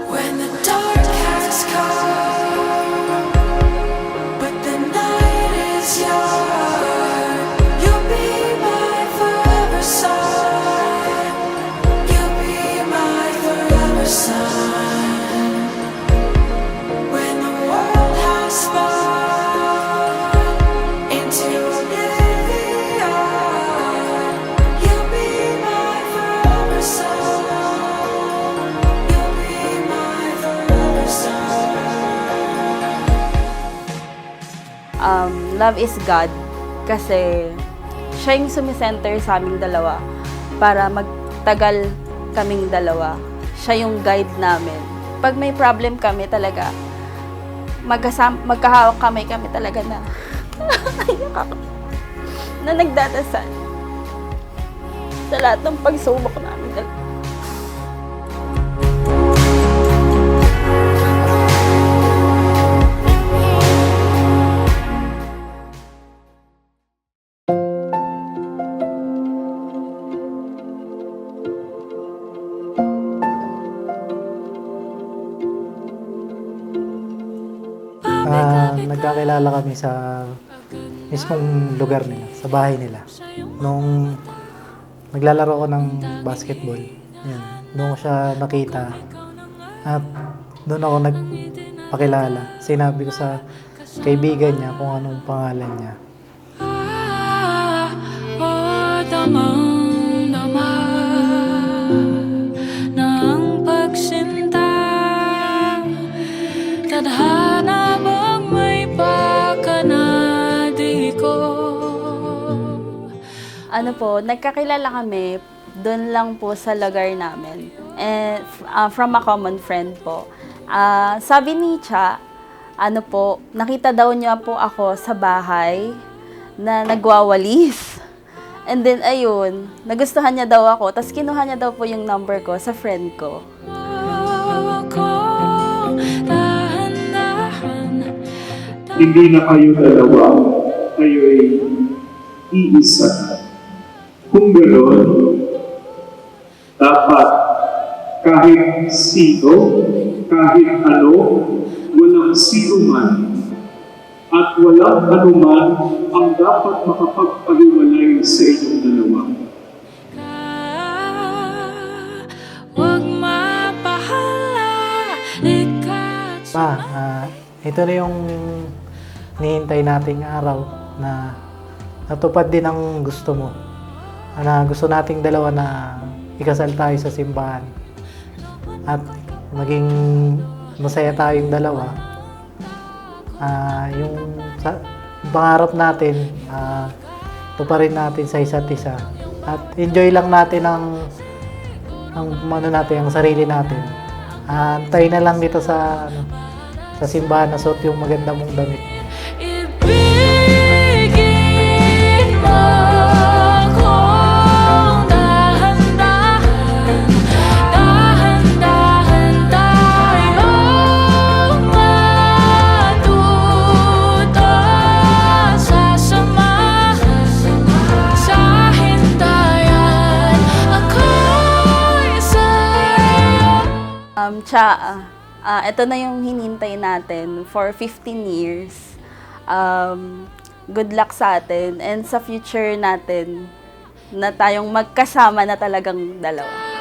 When the dark has come, but the night is young, you'll be my forever sun. You'll be my forever sun. When the world has spun into oblivion, you'll be my forever sun. Love is God kasi siya yung sumisenter sa aming dalawa para magtagal kaming dalawa. Siya yung guide namin. Pag may problem kami talaga, magkahawak kami talaga na na nagdadasal sa lahat ng pagsubok namin dalawa. Nagkakilala kami sa mismong lugar nila, sa bahay nila. Nung naglalaro ko ng basketball, yan, doon ko siya nakita at doon ako nagpakilala. Sinabi ko sa kaibigan niya kung anong pangalan niya. Ano po, nagkakilala kami doon lang po sa lugar namin. And from a common friend po. Sabi ni Cha, ano po, nakita daw niya po ako sa bahay na nagwawalis. And then ayun, nagustuhan niya daw ako. Tapos kinuha niya daw po yung number ko sa friend ko. Hindi na kayo dalawa, kayo'y iisa. Kung gano'n, dapat kahit sino, kahit ano, walang sino man, at walang anuman ang dapat makapagpaliwalay sa inyong dalawa. Pa, ito na yung nihintay nating araw na natupad din ang gusto mo. Na gusto nating dalawa na ikasal tayo sa simbahan. At maging masaya tayong dalawa. Yung pangarap natin, tuparin natin sa isa't isa. At enjoy lang natin ang sarili natin. Antayin na lang dito sa simbahan na suot yung maganda mong damit. Ito na yung hinintay natin for 15 years. Good luck sa atin and sa future natin na tayong magkasama na talagang dalawa.